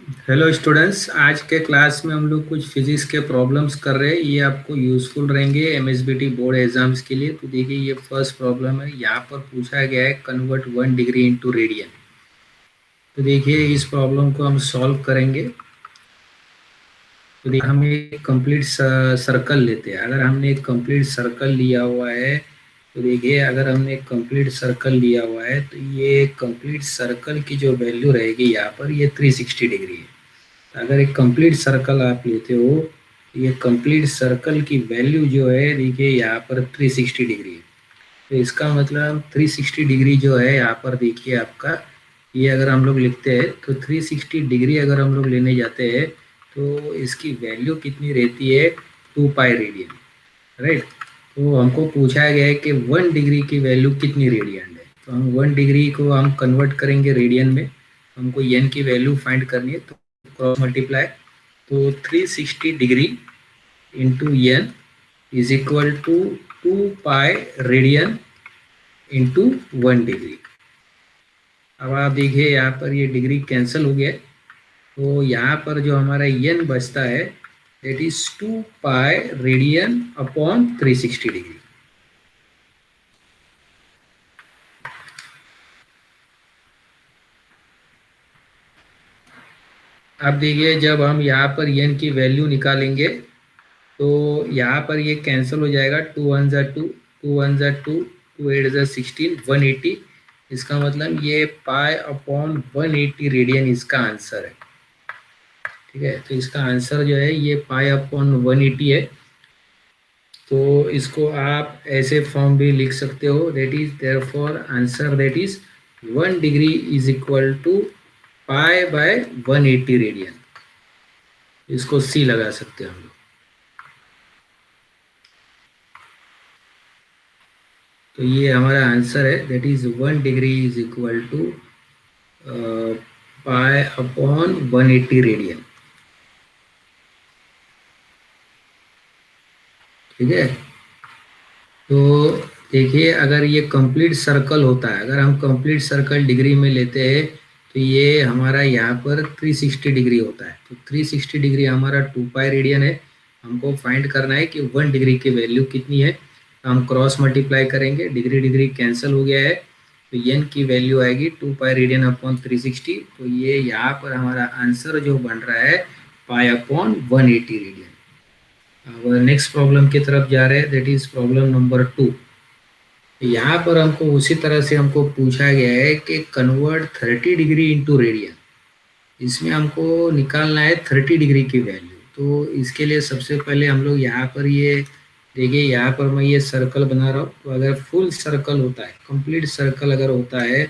Hello students, आज के class में हम लोग कुछ फिजिक्स के प्रॉब्लम्स कर रहे हैं। ये आपको यूजफुल रहेंगे एमएसबीटी बोर्ड एग्जाम्स के लिए। तो देखिए, ये फर्स्ट प्रॉब्लम है। यहाँ पर पूछा गया है कन्वर्ट 1 डिग्री इनटू रेडियन। तो देखिए, इस प्रॉब्लम को हम सॉल्व करेंगे। तो देखिए, हम एक कंप्लीट सर्कल लेते हैं। अगर हमने एक कंप्लीट सर्कल लिया हुआ है, तो देखिए, अगर हमने एक कंप्लीट सर्कल लिया हुआ है तो ये कंप्लीट सर्कल की जो वैल्यू रहेगी यहाँ पर, ये 360 डिग्री है। अगर एक कंप्लीट सर्कल आप लेते हो, ये कंप्लीट सर्कल की वैल्यू जो है, देखिए यहाँ पर 360 डिग्री है। तो इसका मतलब 360 डिग्री जो है यहाँ पर, देखिए आपका, ये अगर हम लोग लिखते हैं तो 360 डिग्री अगर हम लोग लेने जाते हैं तो इसकी वैल्यू कितनी रहती है, 2 पाई रेडियन, राइट। तो हमको पूछा गया है कि 1 डिग्री की वैल्यू कितनी रेडियन है। तो हम 1 डिग्री को हम कन्वर्ट करेंगे रेडियन में। हमको एन की वैल्यू फाइंड करनी है, तो क्रॉस मल्टीप्लाई। तो 360 degree into n is equal to 2 pi radian into 1 degree. अब आप देखिए, यहाँ पर ये डिग्री कैंसिल हो गया। तो यहाँ पर जो हमारा एन बचता है, that is 2 pi radian upon 360 degree. अब देखिए, जब हम यहाँ पर एन की वैल्यू निकालेंगे तो यहाँ पर ये कैंसिल हो जाएगा। 2 1 ज़ा 2, 2 1 ज़ा 2, 2 8 ज़ा 16, 180। इसका मतलब ये पाई अपॉन 180 रेडियन इसका आंसर है। ठीक है, तो इसका आंसर जो है ये पाई अपॉन 180 है। तो इसको आप ऐसे फॉर्म भी लिख सकते हो, that is therefore answer that is 1 degree is equal to pi by 180 radian. इसको सी लगा सकते हैं हम लोग। तो ये हमारा आंसर है, that is 1 degree is equal to pi upon 180 radian. ठीक है। तो देखिए, अगर ये कंप्लीट सर्कल होता है, अगर हम कंप्लीट सर्कल डिग्री में लेते हैं तो ये हमारा यहाँ पर 360 डिग्री होता है। तो 360 डिग्री हमारा 2 पाई रेडियन है। हमको फाइंड करना है कि 1 डिग्री की वैल्यू कितनी है। तो हम क्रॉस मल्टीप्लाई करेंगे, डिग्री डिग्री कैंसिल हो गया है। तो एन की वैल्यू आएगी 2 पाई रेडियन अपॉन 360। तो ये यहाँ पर हमारा आंसर जो बन रहा है, पाई अपॉन 180 रेडियन। अब नेक्स्ट प्रॉब्लम की तरफ जा रहे हैं, दैट इज प्रॉब्लम नंबर 2। यहाँ पर हमको उसी तरह से हमको पूछा गया है कि कन्वर्ट 30 डिग्री इंटू रेडियन। इसमें हमको निकालना है 30 डिग्री की वैल्यू। तो इसके लिए सबसे पहले हम लोग यहाँ पर ये देखिए, यहाँ पर मैं ये सर्कल बना रहा हूँ। तो अगर फुल सर्कल होता है, कंप्लीट सर्कल अगर होता है,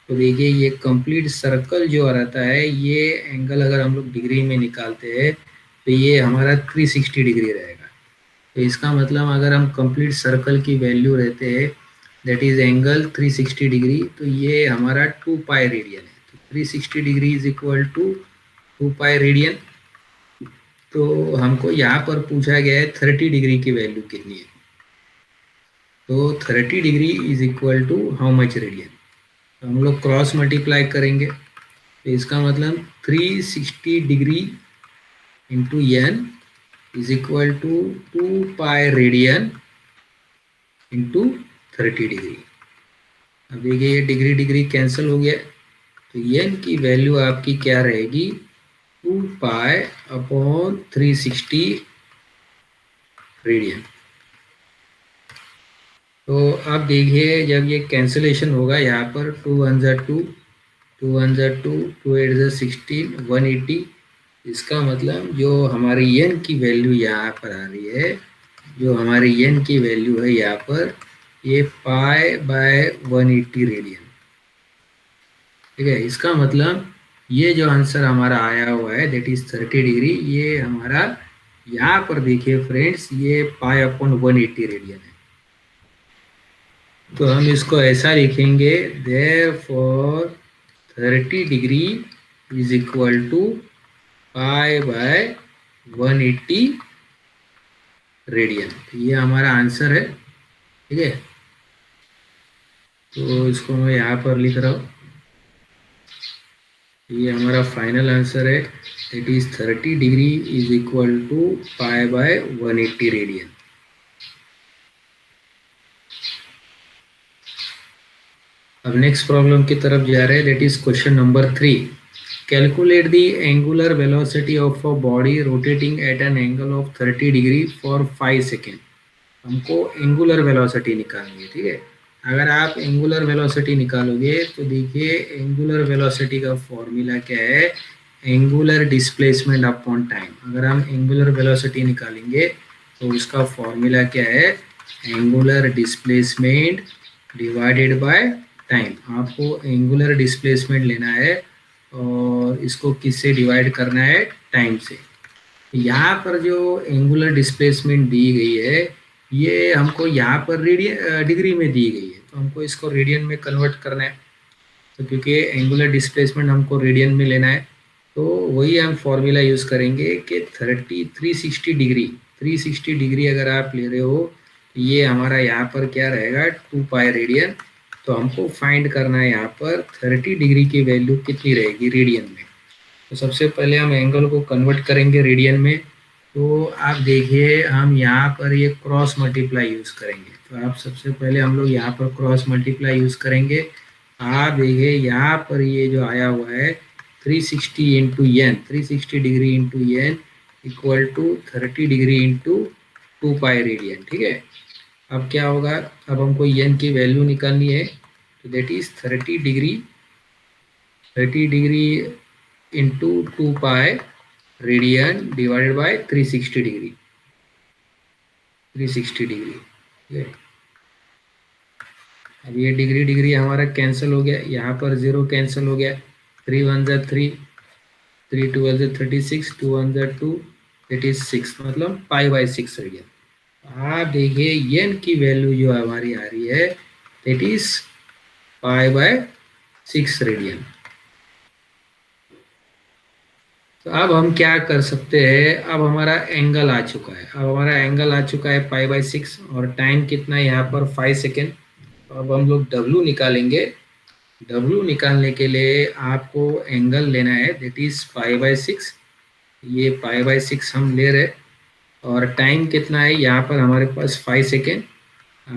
तो देखिए ये कंप्लीट सर्कल जो रहता है, ये एंगल अगर हम लोग डिग्री में निकालते हैं तो ये हमारा 360 डिग्री रहेगा। तो इसका मतलब अगर हम कंप्लीट सर्कल की वैल्यू रहते हैं, दैट इज एंगल 360 डिग्री, तो ये हमारा 2 पाई रेडियन है। तो 360 degree is equal to 2 pi radian. तो हमको यहाँ पर पूछा गया है 30 डिग्री की वैल्यू कितनी है। तो 30 degree is equal to how much radian. तो हम लोग क्रॉस मल्टीप्लाई करेंगे। तो इसका मतलब 360 degree into n is equal to 2 pi radian into 30 degree. अब देखिए, ये डिग्री डिग्री कैंसिल हो गया। तो एन की वैल्यू आपकी क्या रहेगी, 2 पाई अपॉन 360 रेडियन। तो अब देखिए, जब ये कैंसिलेशन होगा यहाँ पर, 2 1 ज़ा 2, 2 1 ज़ा 2, 2 8 ज़ा 16, 180। इसका मतलब जो हमारी एन की वैल्यू यहाँ पर आ रही है, जो हमारी एन की वैल्यू है यहाँ पर, ये पाई बाय 180 रेडियन। ठीक है, इसका मतलब ये जो आंसर हमारा आया हुआ है, दैट इज 30 डिग्री, ये हमारा यहाँ पर देखिए फ्रेंड्स, ये पाई अपॉन 180 रेडियन है। तो हम इसको ऐसा लिखेंगे, therefore 30 degree is equal to pi by 180 radian. ये हमारा आंसर है। ठीक है, तो इसको मैं यहाँ पर लिख रहा हूँ। ये हमारा फाइनल आंसर है, That is 30 degree is equal to pi by 180 radian. अब नेक्स्ट प्रॉब्लम की तरफ जा रहे हैं। That is question number 3। Calculate the angular velocity of a body rotating at an angle of 30 degree for 5 second. हमको angular velocity निकालनी है, ठीक है। अगर आप एंगुलर वेलोसिटी निकालोगे तो देखिए एंगुलर वेलोसिटी का फॉर्मूला क्या है, एंगुलर डिस्प्लेसमेंट अपॉन टाइम। अगर हम एंगुलर वेलोसिटी निकालेंगे तो उसका फॉर्मूला क्या है, angular displacement divided by time. आपको एंगुलर डिस्प्लेसमेंट लेना है और इसको किससे डिवाइड करना है, टाइम से। यहाँ पर जो एंगुलर डिस्प्लेसमेंट दी गई है ये हमको यहाँ पर रेडियन डिग्री में दी गई है, तो हमको इसको रेडियन में कन्वर्ट करना है। तो क्योंकि एंगुलर डिस्प्लेसमेंट हमको रेडियन में लेना है तो वही हम फॉर्मूला यूज़ करेंगे कि 360 डिग्री अगर आप ले रहे हो तो ये हमारा यहाँ पर क्या रहेगा, 2 पाई रेडियन। तो हमको फाइंड करना है यहाँ पर 30 डिग्री की वैल्यू कितनी रहेगी रेडियन में। तो सबसे पहले हम एंगल को कन्वर्ट करेंगे रेडियन में। तो आप देखिए हम यहाँ पर ये क्रॉस मल्टीप्लाई यूज़ करेंगे। तो आप सबसे पहले हम लोग यहाँ पर क्रॉस मल्टीप्लाई यूज़ करेंगे। आप देखिए यहाँ पर ये जो आया हुआ है 360 into n, 360 degree into n equal to 30 degree into 2 pi radian, ठीक है। अब क्या होगा, अब हमको एन की वैल्यू निकालनी है। तो that is 30 degree into 2 pi radian divided by 360 degree, 360 degree, ठीक है। अब ये डिग्री डिग्री हमारा कैंसिल हो गया, यहाँ पर 0 कैंसिल हो गया, 3 1 जा 3, 3 2 जा 36, 2 1 जा 2, इट इज 6, मतलब पाई बाय 6 रेडियन। आप देखिए एन की वैल्यू जो हमारी आ रही है that is pi by 6 radian. तो अब हम क्या कर सकते हैं, अब हमारा एंगल आ चुका है, अब हमारा एंगल आ चुका है पाई बाय 6 और टाइम कितना है यहाँ पर 5 सेकेंड। तो अब हम लोग W निकालेंगे। W निकालने के लिए आपको एंगल लेना है दैट इज पाई बाय 6। ये पाई बाय 6 हम ले रहे और टाइम कितना है यहाँ पर हमारे पास 5 सेकेंड।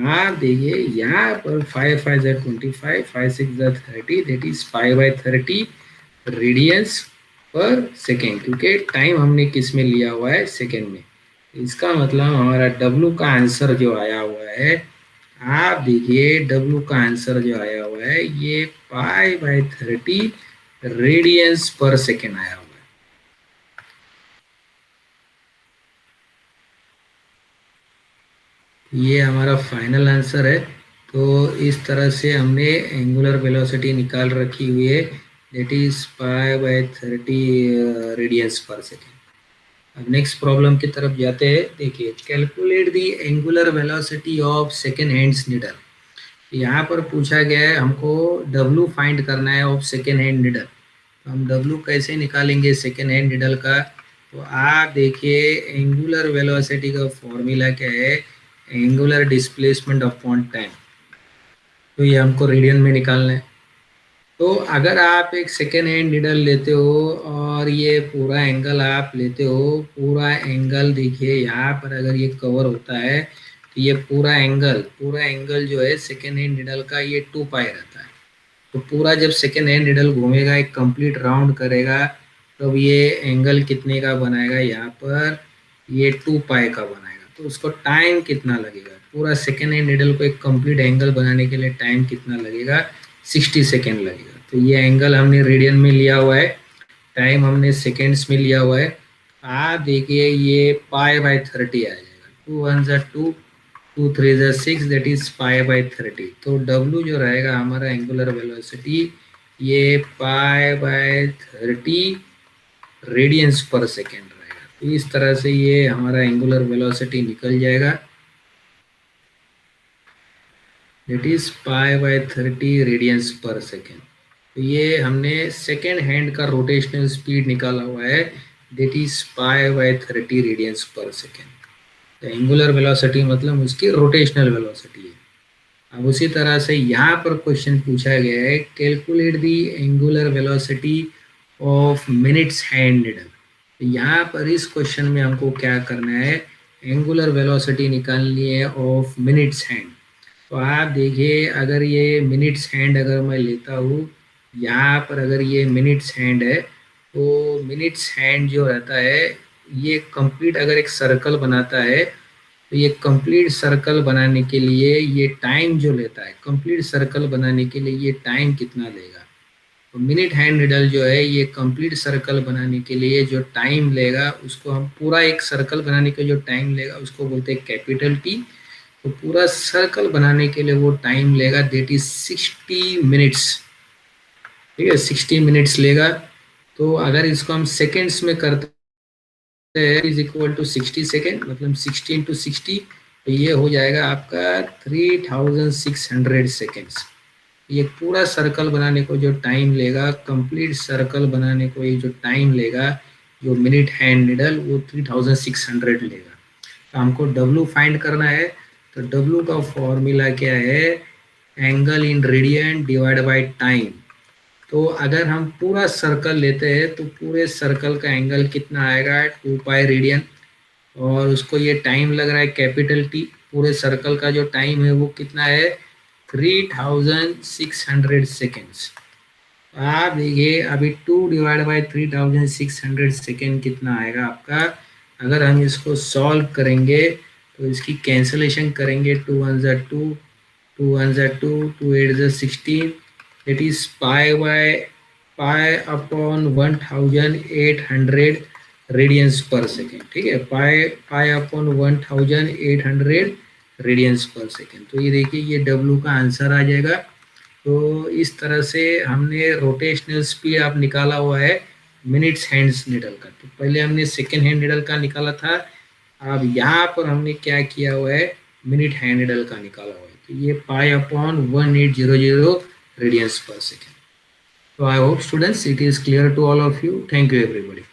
आप देखिए यहाँ पर 5 5 जा 25, 5 6 जा 30, that is pi by 30 radiance per second, क्योंकि टाइम हमने किस में लिया हुआ है, सेकेंड में। इसका मतलब हमारा W का आंसर जो आया हुआ है, आप देखिए W का आंसर जो आया हुआ है ये pi by 30 radiance per second आया हुआ है। ये हमारा फाइनल आंसर है। तो इस तरह से हमने एंगुलर वेलोसिटी निकाल रखी हुई है that is pi by 30 radiance per second. अब नेक्स्ट प्रॉब्लम की तरफ जाते हैं। देखिए calculate the angular velocity of second hands needle. यहाँ पर पूछा गया है हमको W फाइंड करना है ऑफ सेकेंड हैंड नीडल। तो हम W कैसे निकालेंगे सेकेंड हैंड नीडल का, तो आप देखिए एंगुलर वेलोसिटी का फॉर्मूला क्या है, एंगुलर डिस्प्लेसमेंट अपॉन टाइम। तो ये हमको रेडियन में निकालना है। तो अगर आप एक सेकेंड हैंड नीडल लेते हो और ये पूरा एंगल आप लेते हो, पूरा एंगल देखिए यहाँ पर अगर ये कवर होता है तो ये पूरा एंगल जो है सेकेंड हैंड नीडल का ये 2 पाई रहता है। तो पूरा जब सेकेंड हैंड नीडल घूमेगा, एक कंप्लीट राउंड करेगा, तब ये एंगल कितने का बनाएगा, यहाँ पर ये 2 पाई का बनाएगा। तो उसको टाइम कितना लगेगा, पूरा सेकेंड हैंड नीडल को एक कंप्लीट एंगल बनाने के लिए टाइम कितना लगेगा, 60 सेकेंड लगेगा। तो ये एंगल हमने रेडियन में लिया हुआ है, टाइम हमने सेकेंड्स में लिया हुआ है। आप देखिए ये पाई बाय 30 आ जाएगा, 2 1 जा 2, 2 3 जा 6, दैट इज पाई बाय 30। तो W जो रहेगा हमारा एंगुलर वेलोसिटी ये pi by 30 radiance per second रहेगा। तो इस तरह से ये हमारा एंगुलर वेलोसिटी निकल जाएगा, that is pi by 30 radiance per second. तो ये हमने सेकेंड हैंड का रोटेशनल स्पीड निकाला हुआ है that is pi by 30 radiance per second. तो एंगुलर वेलोसिटी मतलब उसकी रोटेशनल वेलोसिटी है। अब उसी तरह से यहाँ पर क्वेश्चन पूछा गया है calculate the angular velocity of minutes hand needle. यहाँ पर इस क्वेश्चन में हमको क्या करना है, एंगुलर वेलोसिटी निकालनी है ऑफ मिनट्स हैंड। तो आप देखिए, अगर ये मिनट्स हैंड अगर मैं लेता हूँ, यहाँ पर अगर ये मिनट्स हैंड है, तो मिनट्स हैंड जो रहता है ये कंप्लीट अगर एक सर्कल बनाता है, तो ये कंप्लीट सर्कल बनाने के लिए ये टाइम जो लेता है, कंप्लीट सर्कल बनाने के लिए ये टाइम कितना लेगा। तो मिनट हैंड निडल जो है ये कंप्लीट सर्कल बनाने के लिए जो टाइम लेगा उसको हम, पूरा एक सर्कल बनाने के जो टाइम लेगा उसको बोलते हैं कैपिटल टी। तो पूरा सर्कल बनाने के लिए वो टाइम लेगा, दैट इज 60 मिनट्स। ठीक है, 60 मिनट्स लेगा। तो अगर इसको हम सेकेंड्स में करते हैं, इज इक्वल टू 60 सेकेंड, मतलब 60 × 60, तो ये हो जाएगा आपका 3600 सेकेंड्स। ये पूरा सर्कल बनाने को जो टाइम लेगा, कंप्लीट सर्कल बनाने को ये जो टाइम लेगा, जो मिनट हैंड निडल, वो 3600 लेगा। तो हमको W फाइंड करना है। तो W का फॉर्मूला क्या है, angle in radian divide by time. तो अगर हम पूरा सर्कल लेते हैं तो पूरे सर्कल का एंगल कितना आएगा, 2 पाई रेडियन। और उसको ये टाइम लग रहा है कैपिटल टी, पूरे सर्कल का जो टाइम है वो कितना है, 3600 सेकेंड्स। आप देखिए अभी 2 / 3600 सेकेंड कितना आएगा आपका। अगर हम इसको सॉल्व करेंगे तो इसकी कैंसलेशन करेंगे, 2 × 1 = 2, 2 × 1 = 2, 2 × 8 = 16, इट इज पाई/1800 रेडियंस पर सेकेंड। ठीक है, पाई/1800 रेडियंस पर सेकेंड। तो ये देखिए ये W का आंसर आ जाएगा। तो इस तरह से हमने रोटेशनल स्पीड आप निकाला हुआ है मिनट्स हैंड्स निडल का। तो पहले हमने सेकेंड हैंड निडल का निकाला था, अब यहाँ पर हमने क्या किया हुआ है, मिनट हैंड निडल का निकाला हुआ है। तो ये पाई/1800 radians per second. So I hope students it is clear to all of you. Thank you everybody.